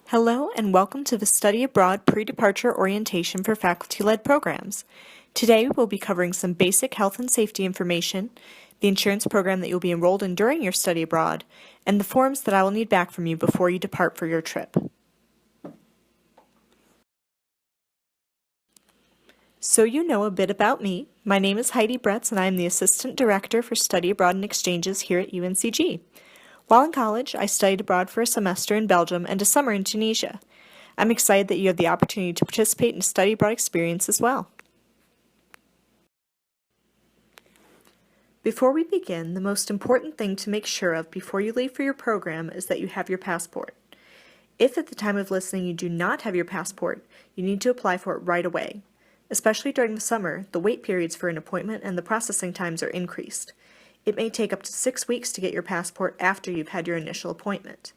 Hello and welcome to the Study Abroad Pre-Departure Orientation for Faculty-Led Programs. Today we'll be covering some basic health and safety information, the insurance program that you'll be enrolled in during your study abroad, and the forms that I will need back from you before you depart for your trip. So you know a bit about me. My name is Heidi Bretz and I am the Assistant Director for Study Abroad and Exchanges here at UNCG. While in college, I studied abroad for a semester in Belgium and a summer in Tunisia. I'm excited that you have the opportunity to participate in a study abroad experience as well. Before we begin, the most important thing to make sure of before you leave for your program is that you have your passport. If at the time of listening you do not have your passport, you need to apply for it right away. Especially during the summer, the wait periods for an appointment and the processing times are increased. It may take up to 6 weeks to get your passport after you've had your initial appointment.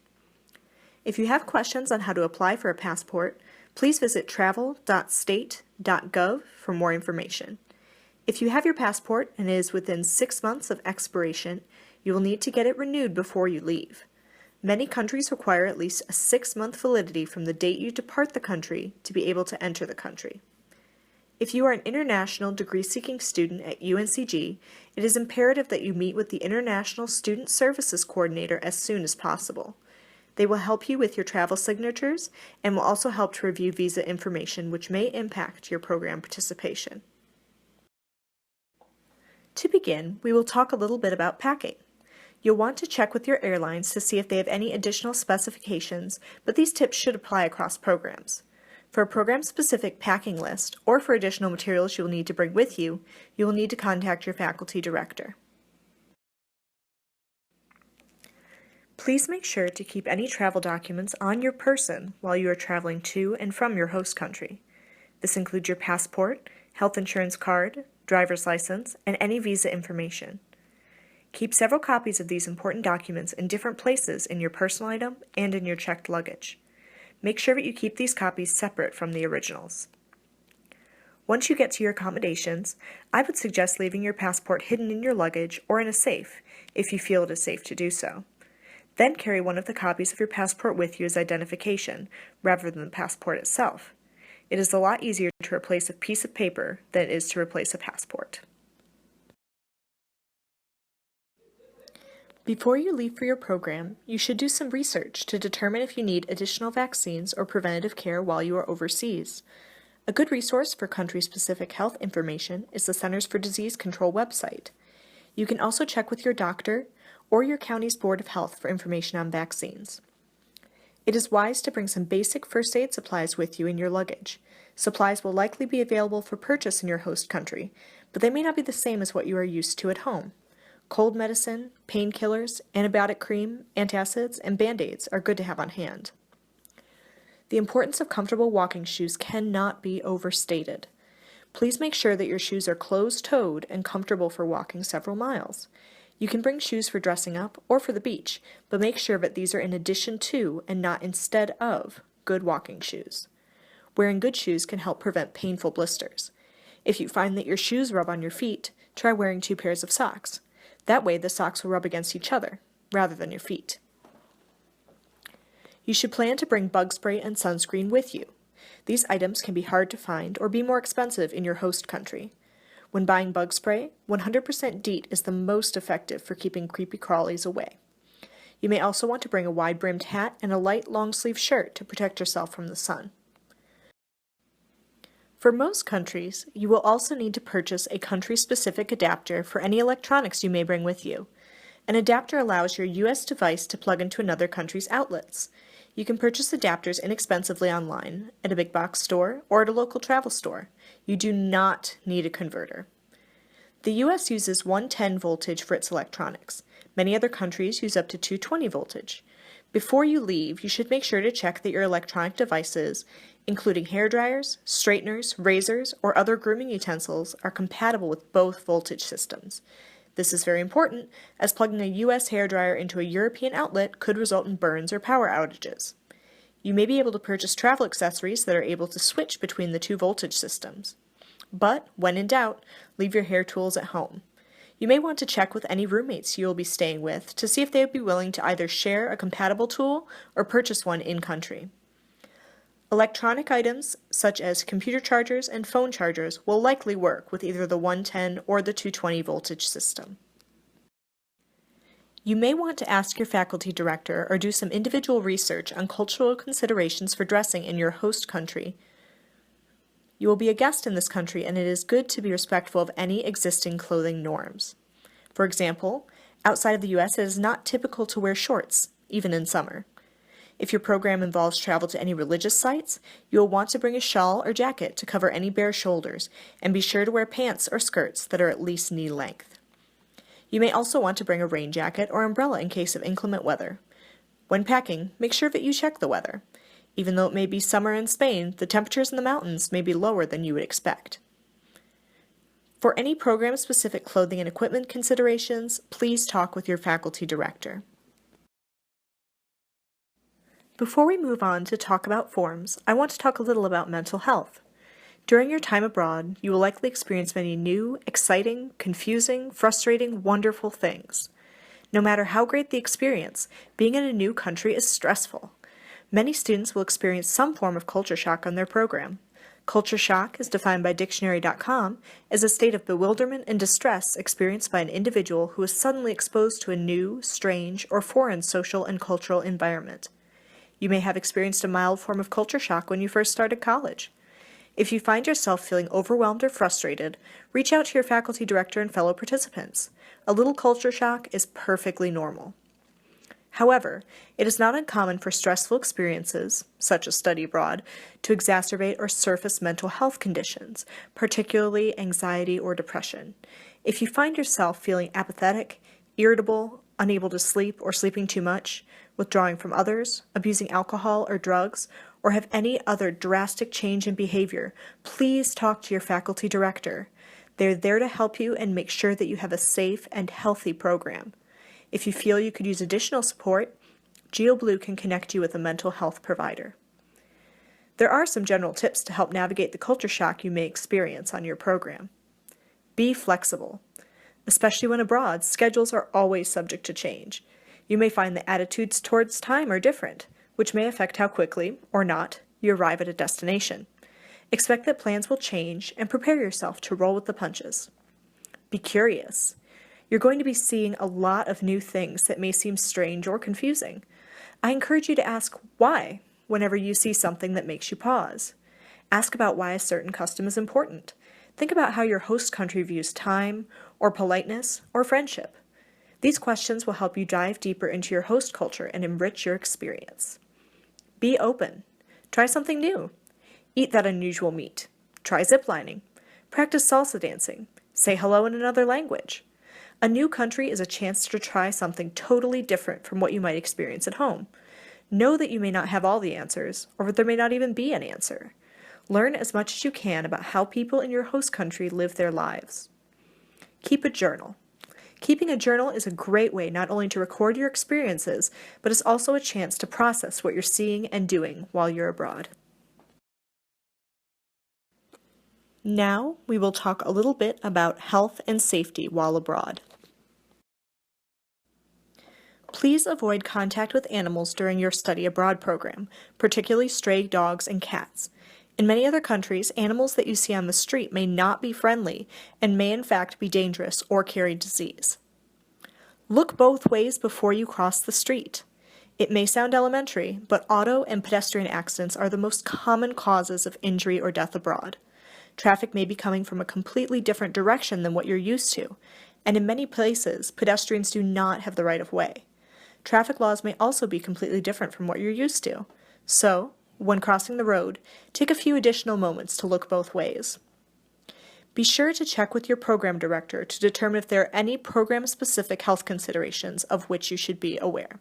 If you have questions on how to apply for a passport, please visit travel.state.gov for more information. If you have your passport and it is within 6 months of expiration, you will need to get it renewed before you leave. Many countries require at least a 6-month validity from the date you depart the country to be able to enter the country. If you are an international degree-seeking student at UNCG, it is imperative that you meet with the International Student Services Coordinator as soon as possible. They will help you with your travel signatures and will also help to review visa information which may impact your program participation. To begin, we will talk a little bit about packing. You'll want to check with your airlines to see if they have any additional specifications, but these tips should apply across programs. For a program-specific packing list, or for additional materials you will need to bring with you, you will need to contact your faculty director. Please make sure to keep any travel documents on your person while you are traveling to and from your host country. This includes your passport, health insurance card, driver's license, and any visa information. Keep several copies of these important documents in different places in your personal item and in your checked luggage. Make sure that you keep these copies separate from the originals. Once you get to your accommodations, I would suggest leaving your passport hidden in your luggage or in a safe, if you feel it is safe to do so. Then carry one of the copies of your passport with you as identification, rather than the passport itself. It is a lot easier to replace a piece of paper than it is to replace a passport. Before you leave for your program, you should do some research to determine if you need additional vaccines or preventative care while you are overseas. A good resource for country-specific health information is the Centers for Disease Control website. You can also check with your doctor or your county's Board of Health for information on vaccines. It is wise to bring some basic first aid supplies with you in your luggage. Supplies will likely be available for purchase in your host country, but they may not be the same as what you are used to at home. Cold medicine, painkillers, antibiotic cream, antacids, and Band-Aids are good to have on hand. The importance of comfortable walking shoes cannot be overstated. Please make sure that your shoes are closed-toed and comfortable for walking several miles. You can bring shoes for dressing up or for the beach, but make sure that these are in addition to and not instead of good walking shoes. Wearing good shoes can help prevent painful blisters. If you find that your shoes rub on your feet, try wearing 2 pairs of socks. That way the socks will rub against each other, rather than your feet. You should plan to bring bug spray and sunscreen with you. These items can be hard to find or be more expensive in your host country. When buying bug spray, 100% DEET is the most effective for keeping creepy crawlies away. You may also want to bring a wide-brimmed hat and a light long-sleeve shirt to protect yourself from the sun. For most countries, you will also need to purchase a country-specific adapter for any electronics you may bring with you. An adapter allows your U.S. device to plug into another country's outlets. You can purchase adapters inexpensively online, at a big box store, or at a local travel store. You do not need a converter. The U.S. uses 110 voltage for its electronics. Many other countries use up to 220 voltage. Before you leave, you should make sure to check that your electronic devices, including hair dryers, straighteners, razors, or other grooming utensils, are compatible with both voltage systems. This is very important, as plugging a U.S. hairdryer into a European outlet could result in burns or power outages. You may be able to purchase travel accessories that are able to switch between the 2 voltage systems. But, when in doubt, leave your hair tools at home. You may want to check with any roommates you will be staying with to see if they would be willing to either share a compatible tool or purchase one in-country. Electronic items, such as computer chargers and phone chargers, will likely work with either the 110 or the 220 voltage system. You may want to ask your faculty director or do some individual research on cultural considerations for dressing in your host country. You will be a guest in this country, and it is good to be respectful of any existing clothing norms. For example, outside of the U.S., it is not typical to wear shorts, even in summer. If your program involves travel to any religious sites, you will want to bring a shawl or jacket to cover any bare shoulders, and be sure to wear pants or skirts that are at least knee length. You may also want to bring a rain jacket or umbrella in case of inclement weather. When packing, make sure that you check the weather. Even though it may be summer in Spain, the temperatures in the mountains may be lower than you would expect. For any program-specific clothing and equipment considerations, please talk with your faculty director. Before we move on to talk about forms, I want to talk a little about mental health. During your time abroad, you will likely experience many new, exciting, confusing, frustrating, wonderful things. No matter how great the experience, being in a new country is stressful. Many students will experience some form of culture shock on their program. Culture shock, as defined by dictionary.com, is a state of bewilderment and distress experienced by an individual who is suddenly exposed to a new, strange, or foreign social and cultural environment. You may have experienced a mild form of culture shock when you first started college. If you find yourself feeling overwhelmed or frustrated, reach out to your faculty director and fellow participants. A little culture shock is perfectly normal. However, it is not uncommon for stressful experiences, such as study abroad, to exacerbate or surface mental health conditions, particularly anxiety or depression. If you find yourself feeling apathetic, irritable, unable to sleep or sleeping too much, withdrawing from others, abusing alcohol or drugs, or have any other drastic change in behavior, please talk to your faculty director. They're there to help you and make sure that you have a safe and healthy program. If you feel you could use additional support, GeoBlue can connect you with a mental health provider. There are some general tips to help navigate the culture shock you may experience on your program. Be flexible. Especially when abroad, schedules are always subject to change. You may find the attitudes towards time are different, which may affect how quickly, or not, you arrive at a destination. Expect that plans will change and prepare yourself to roll with the punches. Be curious. You're going to be seeing a lot of new things that may seem strange or confusing. I encourage you to ask why whenever you see something that makes you pause. Ask about why a certain custom is important. Think about how your host country views time, or politeness, or friendship. These questions will help you dive deeper into your host culture and enrich your experience. Be open. Try something new. Eat that unusual meat. Try ziplining. Practice salsa dancing. Say hello in another language. A new country is a chance to try something totally different from what you might experience at home. Know that you may not have all the answers, or that there may not even be an answer. Learn as much as you can about how people in your host country live their lives. Keep a journal. Keeping a journal is a great way not only to record your experiences, but is also a chance to process what you're seeing and doing while you're abroad. Now we will talk a little bit about health and safety while abroad. Please avoid contact with animals during your study abroad program, particularly stray dogs and cats. In many other countries, animals that you see on the street may not be friendly and may in fact be dangerous or carry disease. Look both ways before you cross the street. It may sound elementary, but auto and pedestrian accidents are the most common causes of injury or death abroad. Traffic may be coming from a completely different direction than what you're used to, and in many places, pedestrians do not have the right of way. Traffic laws may also be completely different from what you're used to. So, when crossing the road, take a few additional moments to look both ways. Be sure to check with your program director to determine if there are any program-specific health considerations of which you should be aware.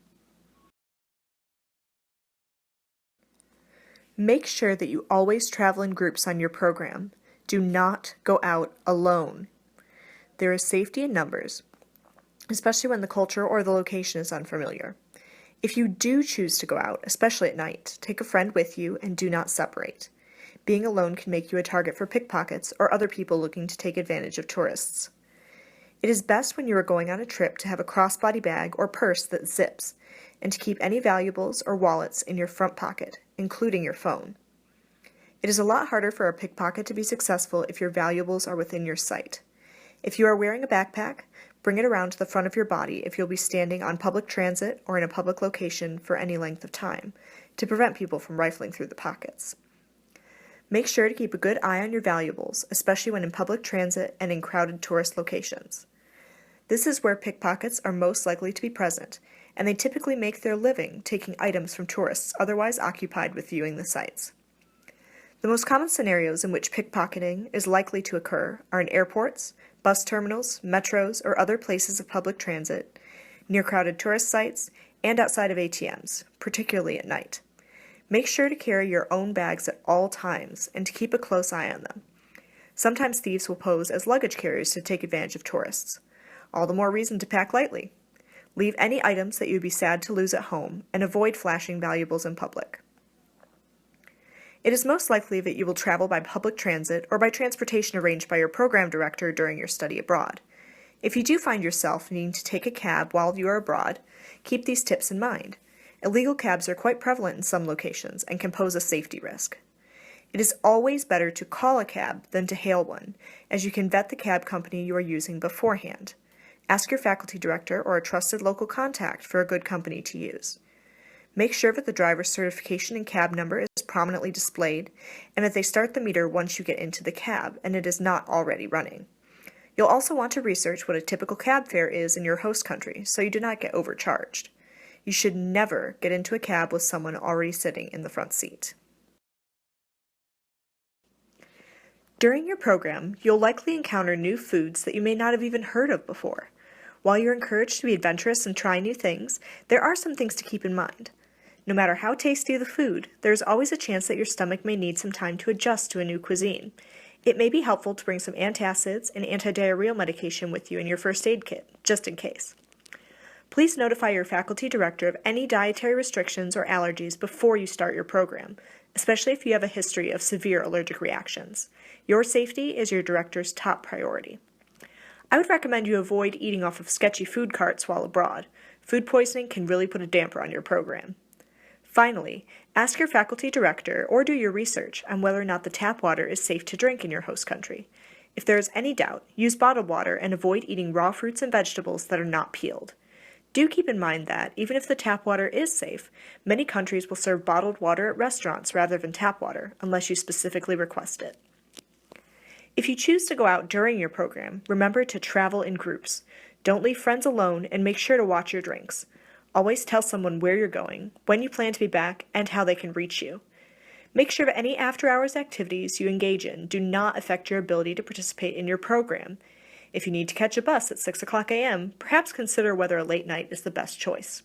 Make sure that you always travel in groups on your program. Do not go out alone. There is safety in numbers, especially when the culture or the location is unfamiliar. If you do choose to go out, especially at night, take a friend with you and do not separate. Being alone can make you a target for pickpockets or other people looking to take advantage of tourists. It is best when you are going on a trip to have a crossbody bag or purse that zips, and to keep any valuables or wallets in your front pocket, including your phone. It is a lot harder for a pickpocket to be successful if your valuables are within your sight. If you are wearing a backpack, bring it around to the front of your body if you'll be standing on public transit or in a public location for any length of time, to prevent people from rifling through the pockets. Make sure to keep a good eye on your valuables, especially when in public transit and in crowded tourist locations. This is where pickpockets are most likely to be present, and they typically make their living taking items from tourists otherwise occupied with viewing the sights. The most common scenarios in which pickpocketing is likely to occur are in airports, bus terminals, metros, or other places of public transit, near crowded tourist sites, and outside of ATMs, particularly at night. Make sure to carry your own bags at all times and to keep a close eye on them. Sometimes thieves will pose as luggage carriers to take advantage of tourists. All the more reason to pack lightly. Leave any items that you would be sad to lose at home and avoid flashing valuables in public. It is most likely that you will travel by public transit or by transportation arranged by your program director during your study abroad. If you do find yourself needing to take a cab while you are abroad, keep these tips in mind. Illegal cabs are quite prevalent in some locations and can pose a safety risk. It is always better to call a cab than to hail one, as you can vet the cab company you are using beforehand. Ask your faculty director or a trusted local contact for a good company to use. Make sure that the driver's certification and cab number is prominently displayed and that they start the meter once you get into the cab and it is not already running. You'll also want to research what a typical cab fare is in your host country so you do not get overcharged. You should never get into a cab with someone already sitting in the front seat. During your program, you'll likely encounter new foods that you may not have even heard of before. While you're encouraged to be adventurous and try new things, there are some things to keep in mind. No matter how tasty the food, there's always a chance that your stomach may need some time to adjust to a new cuisine. It may be helpful to bring some antacids and antidiarrheal medication with you in your first aid kit, just in case. Please notify your faculty director of any dietary restrictions or allergies before you start your program, especially if you have a history of severe allergic reactions. Your safety is your director's top priority. I would recommend you avoid eating off of sketchy food carts while abroad. Food poisoning can really put a damper on your program. Finally, ask your faculty director or do your research on whether or not the tap water is safe to drink in your host country. If there is any doubt, use bottled water and avoid eating raw fruits and vegetables that are not peeled. Do keep in mind that, even if the tap water is safe, many countries will serve bottled water at restaurants rather than tap water, unless you specifically request it. If you choose to go out during your program, remember to travel in groups. Don't leave friends alone and make sure to watch your drinks. Always tell someone where you're going, when you plan to be back, and how they can reach you. Make sure that any after-hours activities you engage in do not affect your ability to participate in your program. If you need to catch a bus at 6 o'clock a.m., perhaps consider whether a late night is the best choice.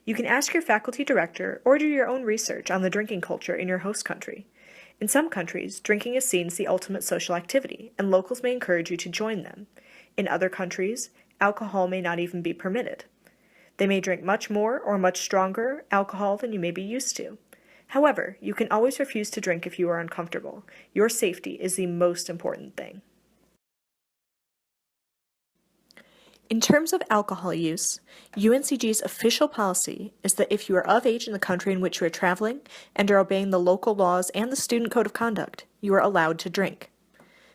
You can ask your faculty director or do your own research on the drinking culture in your host country. In some countries, drinking is seen as the ultimate social activity, and locals may encourage you to join them. In other countries, alcohol may not even be permitted. They may drink much more or much stronger alcohol than you may be used to. However, you can always refuse to drink if you are uncomfortable. Your safety is the most important thing. In terms of alcohol use, UNCG's official policy is that if you are of age in the country in which you are traveling and are obeying the local laws and the student code of conduct, you are allowed to drink.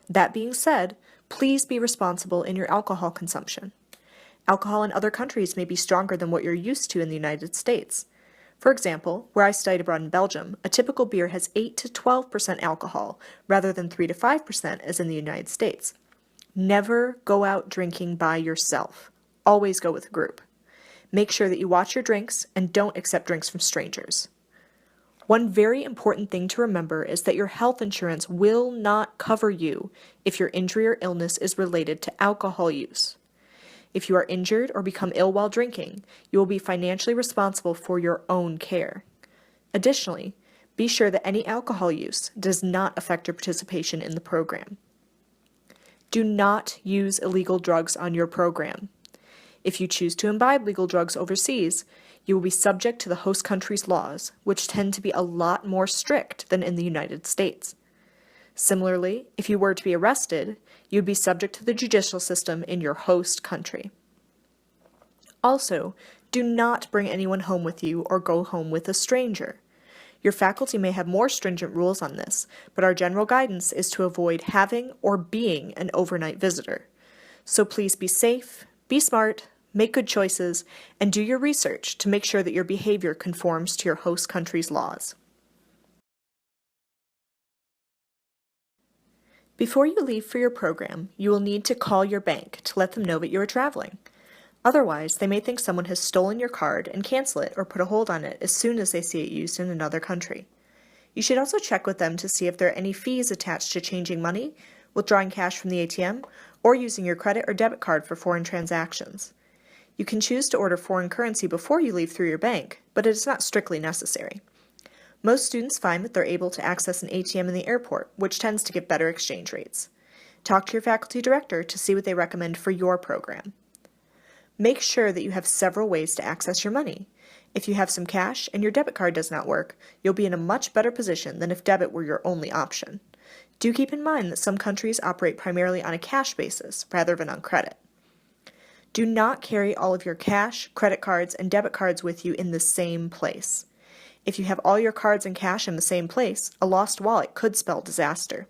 That being said, please be responsible in your alcohol consumption. Alcohol in other countries may be stronger than what you're used to in the United States. For example, where I studied abroad in Belgium, a typical beer has 8 to 12% alcohol, rather than 3 to 5% as in the United States. Never go out drinking by yourself. Always go with a group. Make sure that you watch your drinks and don't accept drinks from strangers. One very important thing to remember is that your health insurance will not cover you if your injury or illness is related to alcohol use. If you are injured or become ill while drinking, you will be financially responsible for your own care. Additionally, be sure that any alcohol use does not affect your participation in the program. Do not use illegal drugs on your program. If you choose to imbibe legal drugs overseas, you will be subject to the host country's laws, which tend to be a lot more strict than in the United States. Similarly, if you were to be arrested, you would be subject to the judicial system in your host country. Also, do not bring anyone home with you or go home with a stranger. Your faculty may have more stringent rules on this, but our general guidance is to avoid having or being an overnight visitor. So please be safe, be smart, make good choices, and do your research to make sure that your behavior conforms to your host country's laws. Before you leave for your program, you will need to call your bank to let them know that you are traveling. Otherwise, they may think someone has stolen your card and cancel it or put a hold on it as soon as they see it used in another country. You should also check with them to see if there are any fees attached to changing money, withdrawing cash from the ATM, or using your credit or debit card for foreign transactions. You can choose to order foreign currency before you leave through your bank, but it is not strictly necessary. Most students find that they're able to access an ATM in the airport, which tends to give better exchange rates. Talk to your faculty director to see what they recommend for your program. Make sure that you have several ways to access your money. If you have some cash and your debit card does not work, you'll be in a much better position than if debit were your only option. Do keep in mind that some countries operate primarily on a cash basis rather than on credit. Do not carry all of your cash, credit cards, and debit cards with you in the same place. If you have all your cards and cash in the same place, a lost wallet could spell disaster.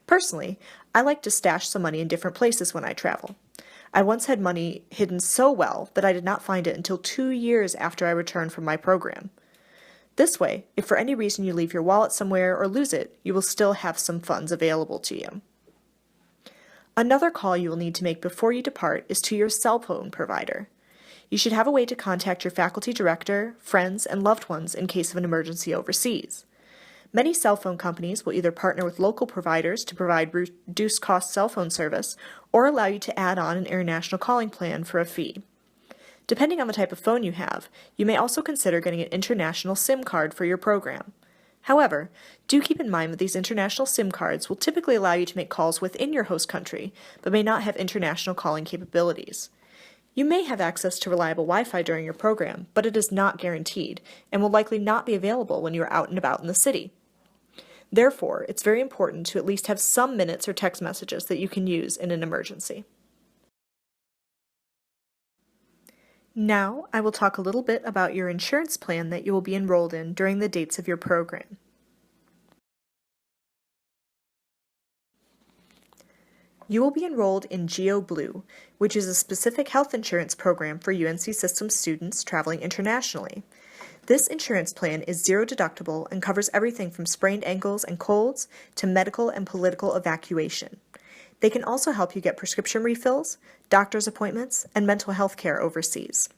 Personally, I like to stash some money in different places when I travel. I once had money hidden so well that I did not find it until 2 years after I returned from my program. This way, if for any reason you leave your wallet somewhere or lose it, you will still have some funds available to you. Another call you will need to make before you depart is to your cell phone provider. You should have a way to contact your faculty director, friends, and loved ones in case of an emergency overseas. Many cell phone companies will either partner with local providers to provide reduced-cost cell phone service or allow you to add on an international calling plan for a fee. Depending on the type of phone you have, you may also consider getting an international SIM card for your program. However, do keep in mind that these international SIM cards will typically allow you to make calls within your host country, but may not have international calling capabilities. You may have access to reliable Wi-Fi during your program, but it is not guaranteed and will likely not be available when you are out and about in the city. Therefore, it's very important to at least have some minutes or text messages that you can use in an emergency. Now, I will talk a little bit about your insurance plan that you will be enrolled in during the dates of your program. You will be enrolled in GeoBlue, which is a specific health insurance program for UNC Systems students traveling internationally. This insurance plan is zero deductible and covers everything from sprained ankles and colds to medical and political evacuation. They can also help you get prescription refills, doctor's appointments, and mental health care overseas.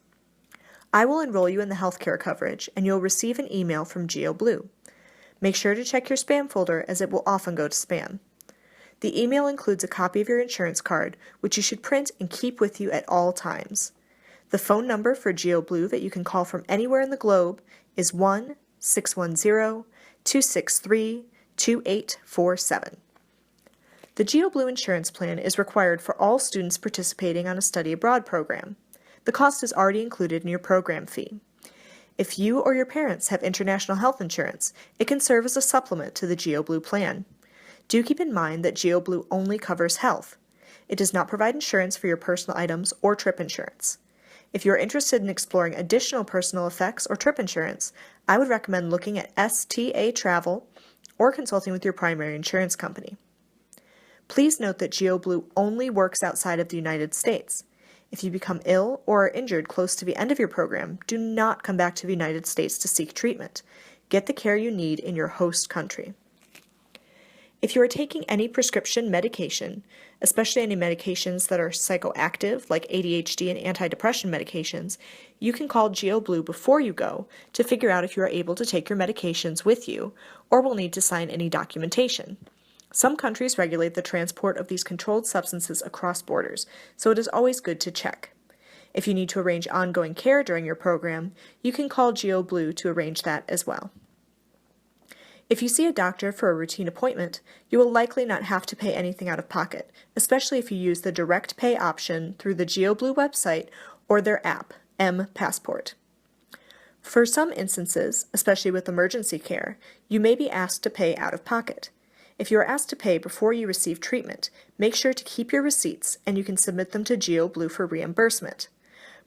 I will enroll you in the healthcare coverage, and you'll receive an email from GeoBlue. Make sure to check your spam folder, as it will often go to spam. The email includes a copy of your insurance card, which you should print and keep with you at all times. The phone number for GeoBlue that you can call from anywhere in the globe is 1-610-263-2847. The GeoBlue insurance plan is required for all students participating on a study abroad program. The cost is already included in your program fee. If you or your parents have international health insurance, it can serve as a supplement to the GeoBlue plan. Do keep in mind that GeoBlue only covers health. It does not provide insurance for your personal items or trip insurance. If you're interested in exploring additional personal effects or trip insurance, I would recommend looking at STA Travel or consulting with your primary insurance company. Please note that GeoBlue only works outside of the United States. If you become ill or are injured close to the end of your program, do not come back to the United States to seek treatment. Get the care you need in your host country. If you are taking any prescription medication, especially any medications that are psychoactive like ADHD and antidepressant medications, you can call GeoBlue before you go to figure out if you are able to take your medications with you or will need to sign any documentation. Some countries regulate the transport of these controlled substances across borders, so it is always good to check. If you need to arrange ongoing care during your program, you can call GeoBlue to arrange that as well. If you see a doctor for a routine appointment, you will likely not have to pay anything out of pocket, especially if you use the direct pay option through the GeoBlue website or their app, M-Passport. For some instances, especially with emergency care, you may be asked to pay out of pocket. If you are asked to pay before you receive treatment, make sure to keep your receipts and you can submit them to GeoBlue for reimbursement.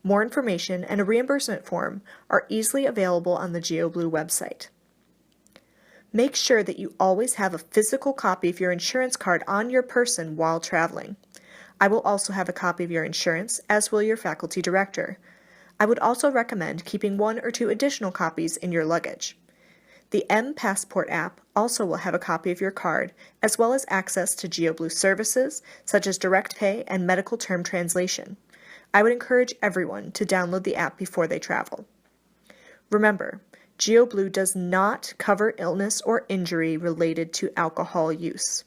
More information and a reimbursement form are easily available on the GeoBlue website. Make sure that you always have a physical copy of your insurance card on your person while traveling. I will also have a copy of your insurance, as will your faculty director. I would also recommend keeping 1 or 2 additional copies in your luggage. The M-Passport app also will have a copy of your card, as well as access to GeoBlue services such as direct pay and medical term translation. I would encourage everyone to download the app before they travel. Remember, GeoBlue does not cover illness or injury related to alcohol use.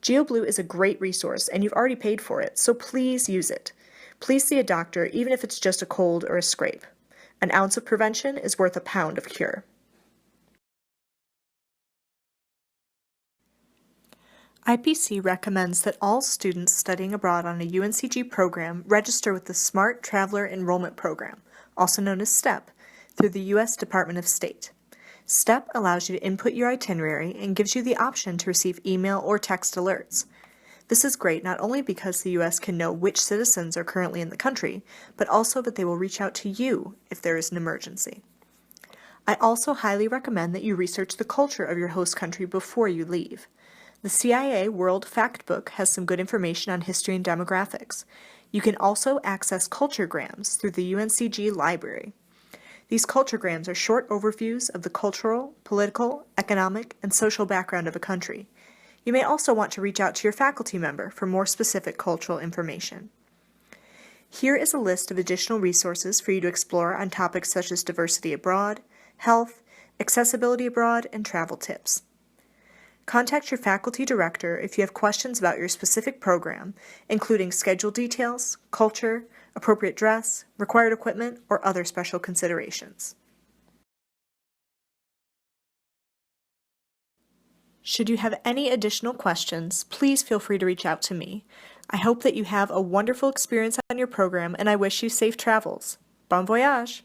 GeoBlue is a great resource and you've already paid for it, so please use it. Please see a doctor even if it's just a cold or a scrape. An ounce of prevention is worth a pound of cure. IPC recommends that all students studying abroad on a UNCG program register with the Smart Traveler Enrollment Program, also known as STEP, through the U.S. Department of State. STEP allows you to input your itinerary and gives you the option to receive email or text alerts. This is great not only because the U.S. can know which citizens are currently in the country, but also that they will reach out to you if there is an emergency. I also highly recommend that you research the culture of your host country before you leave. The CIA World Factbook has some good information on history and demographics. You can also access culturegrams through the UNCG library. These culturegrams are short overviews of the cultural, political, economic, and social background of a country. You may also want to reach out to your faculty member for more specific cultural information. Here is a list of additional resources for you to explore on topics such as diversity abroad, health, accessibility abroad, and travel tips. Contact your faculty director if you have questions about your specific program, including schedule details, culture, appropriate dress, required equipment, or other special considerations. Should you have any additional questions, please feel free to reach out to me. I hope that you have a wonderful experience on your program, and I wish you safe travels. Bon voyage!